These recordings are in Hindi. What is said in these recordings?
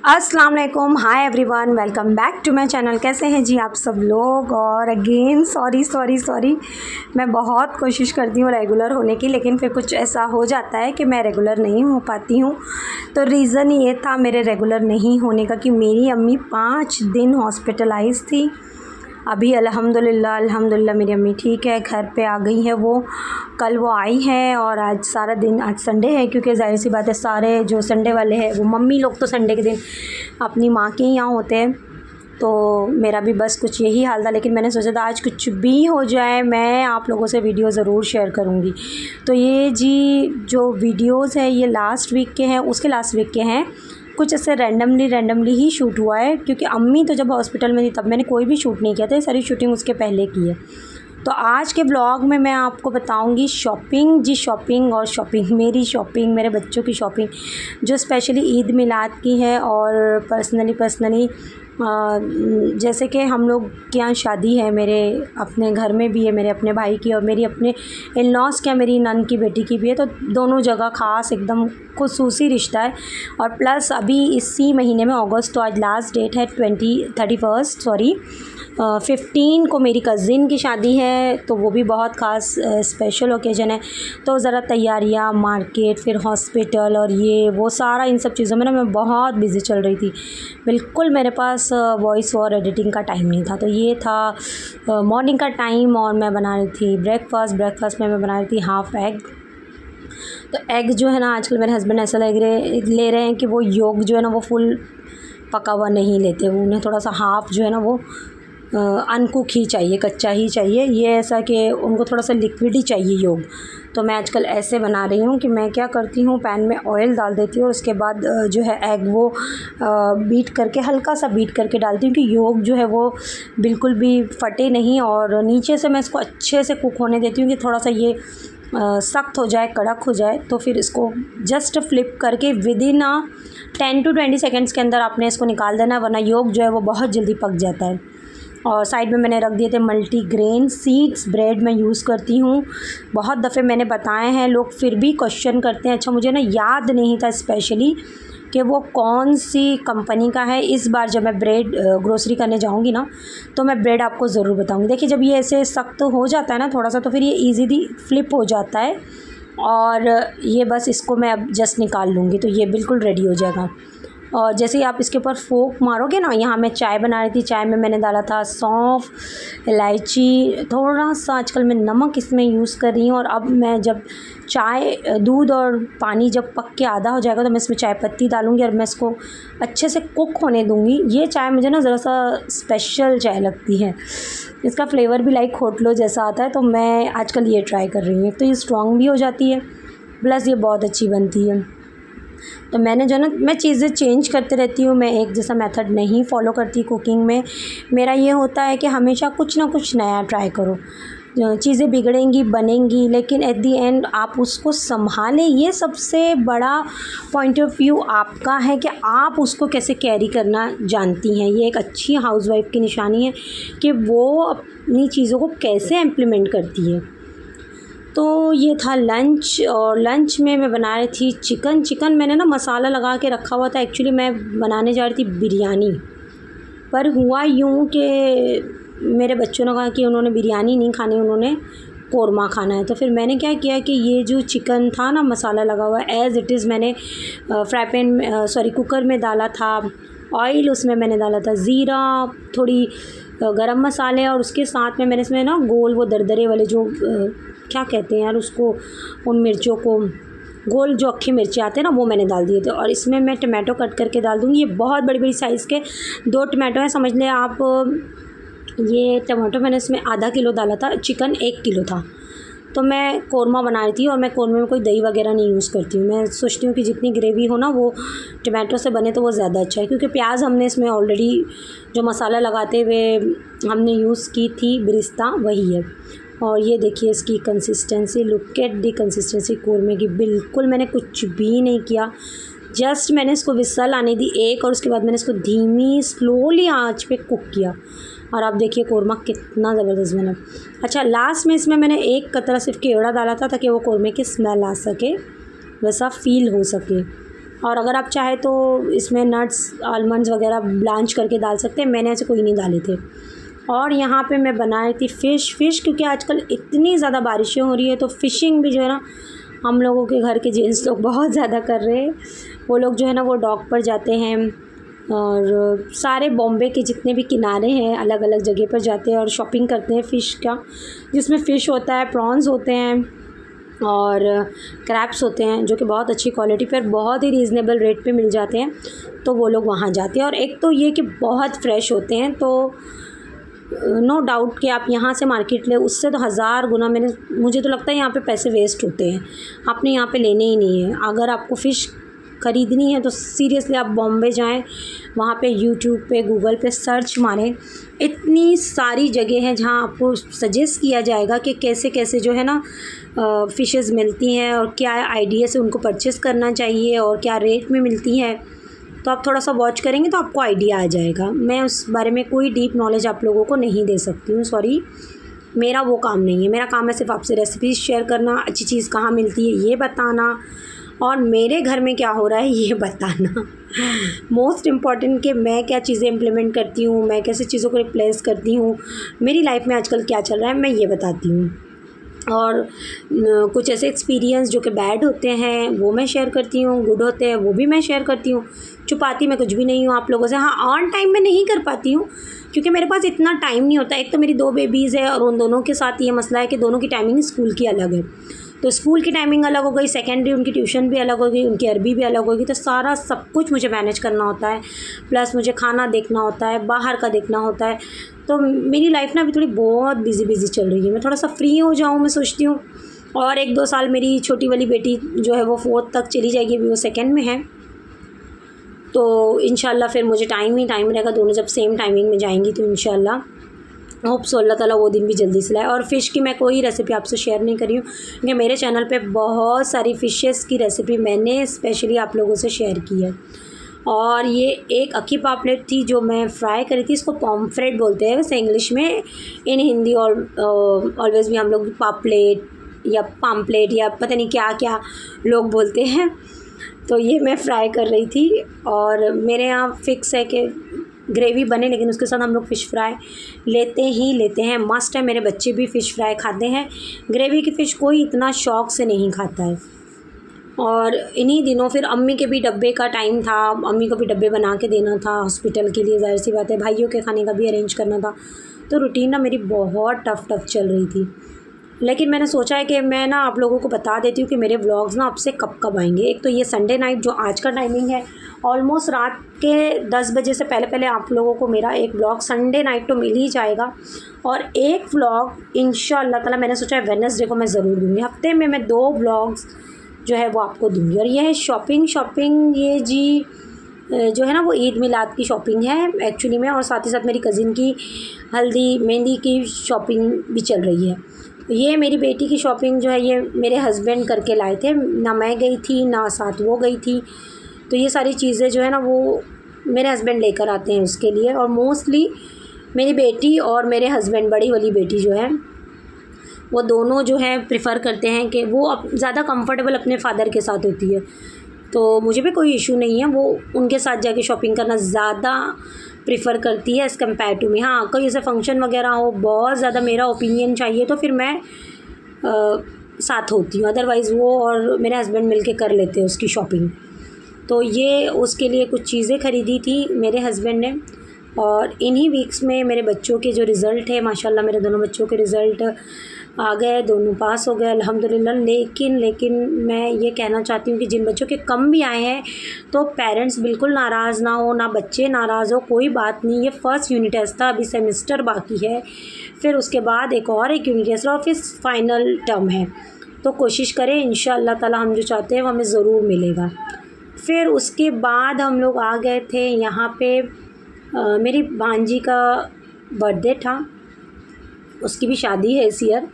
अस्सलाम वालेकुम, hi everyone, welcome back to my channel. कैसे हैं जी आप सब लोग। और अगेन सॉरी मैं बहुत कोशिश करती हूँ रेगुलर होने की, लेकिन फिर कुछ ऐसा हो जाता है कि मैं रेगुलर नहीं हो पाती हूँ। तो रीज़न ये था मेरे रेगुलर नहीं होने का कि मेरी अम्मी 5 दिन हॉस्पिटलाइज थी। अभी अल्हम्दुलिल्लाह मेरी अम्मी ठीक है, घर पे आ गई है। वो कल वो आई है और आज सारा दिन, आज संडे है क्योंकि ज़ाहिर सी बात है सारे जो संडे वाले हैं वो मम्मी लोग तो संडे के दिन अपनी माँ के यहाँ होते हैं। तो मेरा भी बस कुछ यही हाल था, लेकिन मैंने सोचा था आज कुछ भी हो जाए मैं आप लोगों से वीडियो ज़रूर शेयर करूँगी। तो ये जी जो वीडियोज़ है ये लास्ट वीक के हैं, उसके लास्ट वीक के हैं। कुछ ऐसे रैंडमली ही शूट हुआ है क्योंकि अम्मी तो जब हॉस्पिटल में थी तब मैंने कोई भी शूट नहीं किया था, ये सारी शूटिंग उसके पहले की है। तो आज के ब्लॉग में मैं आपको बताऊंगी शॉपिंग और शॉपिंग, मेरी शॉपिंग, मेरे बच्चों की शॉपिंग जो स्पेशली ईद मिलाद की है। और पर्सनली जैसे कि हम लोग के यहाँ शादी है, मेरे अपने घर में भी है, मेरे अपने भाई की और मेरी अपने इन-लॉज़ के यहाँ मेरी नन की बेटी की भी है। तो दोनों जगह ख़ास एकदम खुसूसी रिश्ता है। और प्लस अभी इसी महीने में अगस्त, तो आज लास्ट डेट है 15 को मेरी कज़िन की शादी है, तो वो भी बहुत ख़ास स्पेशल ओकेजन है। तो ज़रा तैयारियाँ, मार्केट, फिर हॉस्पिटल और ये वो सारा, इन सब चीज़ों में ना मैं बहुत बिज़ी चल रही थी। बिल्कुल मेरे पास वॉइस और एडिटिंग का टाइम नहीं था। तो ये था मॉर्निंग का टाइम और मैं बना रही थी ब्रेकफ़ास्ट में मैं बना रही थी हाफ़ एग। तो एग जो है ना आजकल मेरे हस्बैंड ऐसा ले रहे हैं कि वो योग जो है ना वो फुल पका हुआ नहीं लेते, वो उन्हें थोड़ा सा हाफ़ जो है ना वो अनकुक ही चाहिए, कच्चा ही चाहिए। ये ऐसा कि उनको थोड़ा सा लिक्विड ही चाहिए योग। तो मैं आजकल ऐसे बना रही हूँ कि मैं क्या करती हूँ, पैन में ऑयल डाल देती हूँ और उसके बाद जो है एग वो बीट करके, हल्का सा बीट करके डालती हूँ कि योग जो है वो बिल्कुल भी फटे नहीं। और नीचे से मैं इसको अच्छे से कुक होने देती हूँ कि थोड़ा सा ये सख्त हो जाए, कड़क हो जाए। तो फिर इसको जस्ट फ्लिप करके विदिन 10 to 20 सेकेंड्स के अंदर आपने इसको निकाल देना, वरना योग जो है वो बहुत जल्दी पक जाता है। और साइड में मैंने रख दिए थे मल्टीग्रेन सीड्स, ब्रेड मैं यूज़ करती हूँ। बहुत दफ़े मैंने बताए हैं, लोग फिर भी क्वेश्चन करते हैं। अच्छा, मुझे ना याद नहीं था स्पेशली कि वो कौन सी कंपनी का है। इस बार जब मैं ब्रेड ग्रोसरी करने जाऊँगी ना तो मैं ब्रेड आपको ज़रूर बताऊँगी। देखिए जब ये ऐसे सख्त हो जाता है ना थोड़ा सा, तो फिर ये ईज़िली फ्लिप हो जाता है। और ये बस इसको मैं अब जस्ट निकाल लूँगी तो ये बिल्कुल रेडी हो जाएगा। और जैसे ही आप इसके ऊपर फोक मारोगे ना, यहाँ मैं चाय बना रही थी, चाय में मैंने डाला था सौंफ, इलायची, थोड़ा सा आजकल मैं नमक इसमें यूज़ कर रही हूँ। और अब मैं जब दूध और पानी जब पक के आधा हो जाएगा तो मैं इसमें चाय पत्ती डालूँगी और मैं इसको अच्छे से कुक होने दूँगी। ये चाय मुझे ना ज़रा सा स्पेशल चाय लगती है, इसका फ्लेवर भी लाइक होटलों जैसा आता है। तो मैं आजकल ये ट्राई कर रही हूँ। तो ये स्ट्रॉन्ग भी हो जाती है, प्लस ये बहुत अच्छी बनती है। तो मैंने जो ना, मैं चीज़ें चेंज करते रहती हूँ, मैं एक जैसा मेथड नहीं फ़ॉलो करती कुकिंग में। मेरा ये होता है कि हमेशा कुछ ना कुछ नया ट्राई करो। चीज़ें बिगड़ेंगी, बनेंगी, लेकिन एट दी एंड आप उसको संभालें। ये सबसे बड़ा पॉइंट ऑफ व्यू आपका है कि आप उसको कैसे कैरी करना जानती हैं। ये एक अच्छी हाउसवाइफ की निशानी है कि वो अपनी चीज़ों को कैसे इम्प्लीमेंट करती है। तो ये था लंच, और लंच में मैं बना रही थी चिकन मैंने ना मसाला लगा के रखा हुआ था। एक्चुअली मैं बनाने जा रही थी बिरयानी, पर हुआ यूँ कि मेरे बच्चों ने कहा कि उन्होंने बिरयानी नहीं खानी, उन्होंने कोरमा खाना है। तो फिर मैंने क्या किया कि ये जो चिकन था ना मसाला लगा हुआ एज़ इट इज़, मैंने कुकर में डाला था ऑयल, उसमें मैंने डाला था ज़ीरा, थोड़ी गरम मसाले, और उसके साथ में मैंने इसमें ना गोल वो दरदरे वाले जो क्या कहते हैं यार उसको, उन मिर्चों को, गोल जो अक्खी मिर्ची आते हैं ना, वो मैंने डाल दिए थे। और इसमें मैं टमाटो कट करके डाल दूँगी। ये बहुत बड़ी साइज़ के 2 टमाटो हैं, समझ लें आप। ये टमाटो मैंने इसमें आधा किलो डाला था, चिकन 1 किलो था। तो मैं कोरमा बना रही थी और मैं कोरमे में कोई दही वगैरह नहीं यूज़ करती हूँ। मैं सोचती हूँ कि जितनी ग्रेवी हो ना वो टमाटो से बने तो वो ज़्यादा अच्छा है, क्योंकि प्याज हमने इसमें ऑलरेडी जो मसाला लगाते हुए हमने यूज़ की थी बिरिस्ता, वही है। और ये देखिए इसकी consistency, look at the consistency कोरमे की। बिल्कुल मैंने कुछ भी नहीं किया, जस्ट मैंने इसको विसल आने दी एक, और उसके बाद मैंने इसको धीमी स्लोली आंच पे कुक किया। और आप देखिए कोरमा कितना ज़बरदस्त बना। अच्छा, लास्ट में इसमें मैंने एक कतरा सिर्फ केवड़ा डाला था ताकि वो कोरमे की स्मेल आ सके, वैसा फ़ील हो सके। और अगर आप चाहे तो इसमें नट्स आलमंड्स वगैरह ब्लांच करके डाल सकते हैं, मैंने ऐसे कोई नहीं डाले थे। और यहाँ पे मैं बनाई थी फ़िश क्योंकि आजकल इतनी ज़्यादा बारिशें हो रही है, तो फ़िशिंग भी जो है ना हम लोगों के घर के जेंट्स लोग बहुत ज़्यादा कर रहे हैं। वो लोग जो है ना वो डॉक पर जाते हैं और सारे बॉम्बे के जितने भी किनारे हैं अलग अलग जगह पर जाते हैं और शॉपिंग करते हैं फ़िश का, जिसमें फ़िश होता है, प्रॉन्स होते हैं और क्रैब्स होते हैं, जो कि बहुत अच्छी क्वालिटी पर बहुत ही रीज़नेबल रेट पे मिल जाते हैं। तो वो लोग वहाँ जाते हैं और एक तो ये कि बहुत फ्रेश होते हैं, तो नो डाउट कि आप यहाँ से मार्केट ले उससे तो हज़ार गुना मुझे तो लगता है यहाँ पे पैसे वेस्ट होते हैं, आपने यहाँ पे लेने ही नहीं है। अगर आपको फ़िश ख़रीदनी है तो सीरियसली आप बॉम्बे जाएं, वहाँ पे यूट्यूब पे गूगल पे सर्च मारें, इतनी सारी जगह हैं जहाँ आपको सजेस्ट किया जाएगा कि कैसे कैसे जो है ना फ़िशेज़ मिलती हैं और क्या आइडिया से उनको परचेज़ करना चाहिए और क्या रेट में मिलती है। तो आप थोड़ा सा वॉच करेंगे तो आपको आइडिया आ जाएगा। मैं उस बारे में कोई डीप नॉलेज आप लोगों को नहीं दे सकती हूँ, सॉरी, मेरा वो काम नहीं है। मेरा काम है सिर्फ आपसे रेसिपीज़ शेयर करना, अच्छी चीज़ कहाँ मिलती है ये बताना और मेरे घर में क्या हो रहा है ये बताना। मोस्ट इम्पॉर्टेंट कि मैं क्या चीज़ें इम्प्लीमेंट करती हूँ, मैं कैसे चीज़ों को रिप्लेस करती हूँ, मेरी लाइफ में आजकल क्या चल रहा है मैं ये बताती हूँ। और कुछ ऐसे एक्सपीरियंस जो कि बैड होते हैं वो मैं शेयर करती हूँ, गुड होते हैं वो भी मैं शेयर करती हूँ। छुपाती मैं कुछ भी नहीं हूँ आप लोगों से। हाँ, ऑन टाइम में नहीं कर पाती हूँ क्योंकि मेरे पास इतना टाइम नहीं होता। एक तो मेरी 2 बेबीज़ है और उन दोनों के साथ ये मसला है कि दोनों की टाइमिंग स्कूल की अलग है। तो स्कूल की टाइमिंग अलग हो गई, सेकेंडरी उनकी ट्यूशन भी अलग हो गई, उनकी अरबी भी अलग होगी, तो सारा सब कुछ मुझे मैनेज करना होता है। प्लस मुझे खाना देखना होता है, बाहर का देखना होता है। तो मेरी लाइफ ना अभी थोड़ी बहुत बिज़ी चल रही है। मैं थोड़ा सा फ्री हो जाऊँ मैं सोचती हूँ। और 1-2 साल मेरी छोटी वाली बेटी जो है वो 4th तक चली जाएगी, अभी वो 2nd में है। तो इंशाल्लाह फिर मुझे टाइम ही टाइम रहेगा, दोनों जब सेम टाइमिंग में जाएंगी तो इंशाल्लाह होप सो अल्लाह ताला वो दिन भी जल्दी से लाए। और फ़िश की मैं कोई रेसिपी आपसे शेयर नहीं करी हूँ क्योंकि मेरे चैनल पे बहुत सारी फ़िशेस की रेसिपी मैंने स्पेशली आप लोगों से शेयर की है। और ये एक अक्की पापलेट थी जो मैं फ्राई करी थी, इसको पॉम्फ्रेट बोलते हैं वैसे इंग्लिश में, इन हिंदी और ऑलवेज़ भी हम लोग पापलेट या पाम्पलेट या पता नहीं क्या क्या लोग बोलते हैं। तो ये मैं फ्राई कर रही थी और मेरे यहाँ फ़िक्स है कि ग्रेवी बने लेकिन उसके साथ हम लोग फ़िश फ्राई लेते ही लेते हैं, मस्ट है। मेरे बच्चे भी फ़िश फ्राई खाते हैं, ग्रेवी की फ़िश कोई इतना शौक़ से नहीं खाता है। और इन्हीं दिनों फिर अम्मी के भी डब्बे का टाइम था, अम्मी को भी डब्बे बना के देना था हॉस्पिटल के लिए, ज़ाहिर सी बात है, भाइयों के खाने का भी अरेंज करना था। तो रूटीन ना मेरी बहुत टफ़ चल रही थी। लेकिन मैंने सोचा है कि मैं ना आप लोगों को बता देती हूँ कि मेरे व्लॉग्स ना अब से कब आएंगे। एक तो ये संडे नाइट जो आज का टाइमिंग है, ऑलमोस्ट रात के 10 बजे से पहले आप लोगों को मेरा एक व्लॉग संडे नाइट तो मिल ही जाएगा। और एक व्लॉग इंशाअल्लाह ताला मैंने सोचा है वेडनेसडे को मैं ज़रूर दूँगी। हफ्ते में मैं 2 व्लॉग्स जो है वो आपको दूँगी। और ये है शॉपिंग ये जी जो है ना वो ईद मिलाद की शॉपिंग है एक्चुअली में, और साथ ही साथ मेरी कज़िन की हल्दी मेहंदी की शॉपिंग भी चल रही है। ये मेरी बेटी की शॉपिंग जो है ये मेरे हस्बैंड करके लाए थे, ना मैं गई थी ना साथ वो गई थी। तो ये सारी चीज़ें जो है ना वो मेरे हस्बैंड लेकर आते हैं उसके लिए। और मोस्टली मेरी बेटी और मेरे हस्बैंड, बड़ी वाली बेटी जो है वो दोनों जो है प्रिफ़र करते हैं कि वो अब ज़्यादा कंफर्टेबल अपने फादर के साथ होती है। तो मुझे भी कोई इशू नहीं है, वो उनके साथ जाके शॉपिंग करना ज़्यादा प्रिफ़र करती है एज़ कम्पेयर टू मी। हाँ, कोई ऐसे फंक्शन वगैरह हो, बहुत ज़्यादा मेरा ओपिनियन चाहिए तो फिर मैं साथ होती हूँ, अदरवाइज़ वो और मेरे हस्बैंड मिल के कर लेते हैं उसकी शॉपिंग। तो ये उसके लिए कुछ चीज़ें ख़रीदी थी मेरे हस्बैंड ने। और इन्हीं वीक्स में मेरे बच्चों के जो रिज़ल्ट है माशाल्लाह, मेरे दोनों बच्चों के रिज़ल्ट आ गए, दोनों पास हो गए अल्हम्दुलिल्लाह। लेकिन मैं ये कहना चाहती हूँ कि जिन बच्चों के कम भी आए हैं तो पेरेंट्स बिल्कुल नाराज़ ना हो, ना बच्चे नाराज़ हो, कोई बात नहीं। ये फर्स्ट यूनिट टेस्ट था, अभी सेमेस्टर बाकी है, फिर उसके बाद एक यूनिट टेस्ट और फिर फाइनल टर्म है। तो कोशिश करें, इंशाअल्लाह ताला हम जो चाहते हैं वो हमें ज़रूर मिलेगा। फिर उसके बाद हम लोग आ गए थे यहाँ पे, मेरी भांजी का बर्थडे था, उसकी भी शादी है इस ईयर।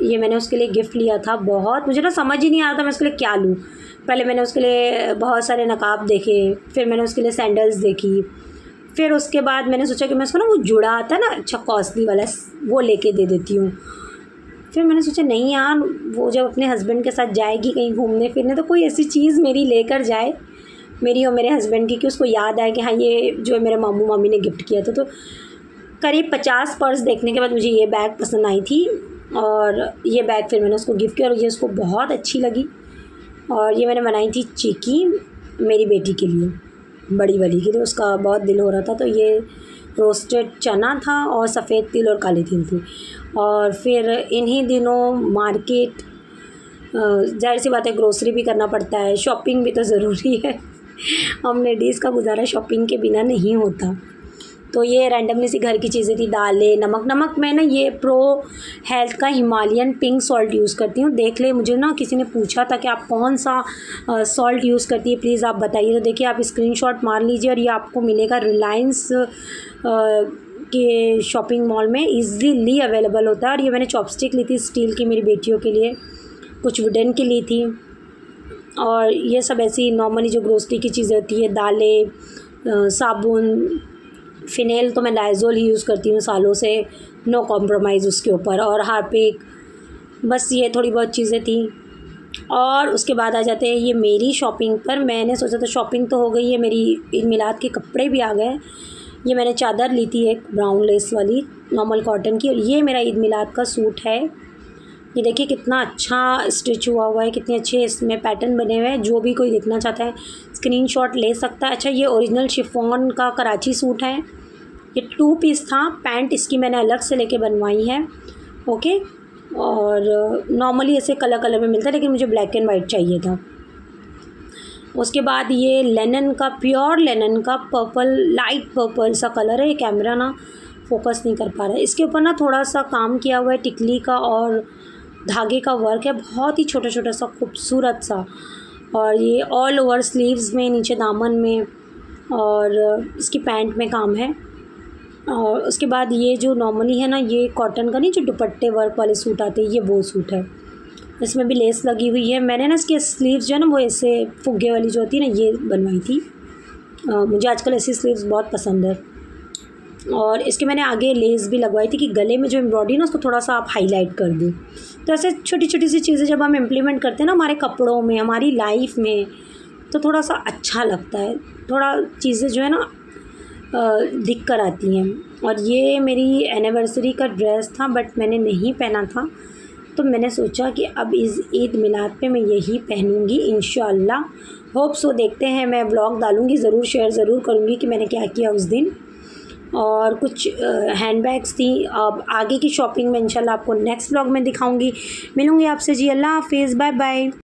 ये मैंने उसके लिए गिफ्ट लिया था। बहुत मुझे ना समझ ही नहीं आ रहा था मैं उसके लिए क्या लूँ। पहले मैंने उसके लिए बहुत सारे नकाब देखे, फिर मैंने उसके लिए सैंडल्स देखी, फिर उसके बाद मैंने सोचा कि मैं उसको ना वो जुड़ा आता है ना अच्छा कॉस्टली वाला, वो लेके दे देती हूँ। फिर मैंने सोचा नहीं यार, वो जब अपने हस्बैंड के साथ जाएगी कहीं घूमने फिरने तो कोई ऐसी चीज़ मेरी लेकर जाए, मेरी और मेरे हस्बैंड की, कि उसको याद आए कि हाँ ये जो मेरे मामू मामी ने गिफ्ट किया था। तो करीब 50 पर्स देखने के बाद मुझे ये बैग पसंद आई थी और ये बैग फिर मैंने उसको गिफ्ट किया और ये उसको बहुत अच्छी लगी। और ये मैंने बनाई थी चिक्की मेरी बेटी के लिए, बड़ी वाली के लिए, उसका बहुत दिल हो रहा था। तो ये रोस्टेड चना था और सफ़ेद तिल और काले तिल थी। और फिर इन्हीं दिनों मार्केट, ज़ाहिर सी बात है ग्रोसरी भी करना पड़ता है, शॉपिंग भी तो ज़रूरी है। हम लेडीज़ का गुजारा शॉपिंग के बिना नहीं होता। तो ये रैंडमली सी घर की चीज़ें थी, दालें, नमक मैं ना ये प्रो हेल्थ का हिमालयन पिंक सॉल्ट यूज़ करती हूँ। देख ले, मुझे ना किसी ने पूछा था कि आप कौन सा सॉल्ट यूज़ करती है, प्लीज़ आप बताइए। तो देखिए आप स्क्रीनशॉट मार लीजिए और ये आपको मिलेगा रिलायंस के शॉपिंग मॉल में ईज़िली अवेलेबल होता है। और ये मैंने चॉपस्टिक ली थी स्टील की मेरी बेटियों के लिए, कुछ वुडन की ली थी। और ये सब ऐसी नॉर्मली जो ग्रोसरी की चीज़ें होती है, दालें, साबुन, फ़िनेल तो मैं लाइज़ोल ही यूज़ करती हूँ सालों से, नो कॉम्प्रोमाइज़ उसके ऊपर, और हार्पिक, बस ये थोड़ी बहुत चीज़ें थी। और उसके बाद आ जाते हैं ये मेरी शॉपिंग पर। मैंने सोचा था शॉपिंग तो हो गई है मेरी, ईद मिलाद के कपड़े भी आ गए। ये मैंने चादर ली थी एक ब्राउन लेस वाली नॉर्मल कॉटन की, और ये मेरा ईद मिलाद का सूट है। ये देखिए कितना अच्छा स्टिच हुआ है, कितने अच्छे इसमें पैटर्न बने हुए हैं। जो भी कोई देखना चाहता है स्क्रीनशॉट ले सकता है। अच्छा ये ओरिजिनल शिफॉन का कराची सूट है, ये 2 पीस था, पैंट इसकी मैंने अलग से लेके बनवाई है। ओके, और नॉर्मली ऐसे कलर में मिलता है लेकिन मुझे ब्लैक एंड वाइट चाहिए था। उसके बाद ये लेनन का, प्योर लेनन का पर्पल, लाइट पर्पल सा कलर है। ये कैमरा ना फोकस नहीं कर पा रहा है। इसके ऊपर ना थोड़ा सा काम किया हुआ है टिकली का और धागे का वर्क है, बहुत ही छोटा छोटा सा खूबसूरत सा। और ये ऑल ओवर स्लीव्स में, नीचे दामन में, और इसकी पैंट में काम है। और उसके बाद ये जो नॉर्मली है ना, ये कॉटन का नहीं, जो दुपट्टे वर्क वाले सूट आते हैं, ये वो सूट है, इसमें भी लेस लगी हुई है। मैंने ना इसके स्लीव्स जो है ना वो ऐसे फुग्गे वाली जो होती है ना, ये बनवाई थी। मुझे आजकल ऐसी स्लीव्स बहुत पसंद है। और इसके मैंने आगे लेस भी लगवाई थी कि गले में जो एम्ब्रॉयडरी ना उसको थोड़ा सा आप हाईलाइट कर दें। तो ऐसे छोटी छोटी सी चीज़ें जब हम इम्प्लीमेंट करते हैं ना हमारे कपड़ों में, हमारी लाइफ में, तो थोड़ा सा अच्छा लगता है, थोड़ा चीज़ें जो है ना दिख कर आती हैं। और ये मेरी एनिवर्सरी का ड्रेस था बट मैंने नहीं पहना था, तो मैंने सोचा कि अब इस ईद मिलाद पे मैं यही पहनूंगी इंशाअल्लाह। होप सो, देखते हैं। मैं व्लॉग डालूंगी ज़रूर, शेयर ज़रूर करूंगी कि मैंने क्या किया उस दिन। और कुछ हैंडबैग्स थी। अब आगे की शॉपिंग में इंशाल्लाह आपको नेक्स्ट व्लॉग में दिखाऊंगी। मिलूंगी आपसे जी। अल्लाह हाफिज़, बाय बाय।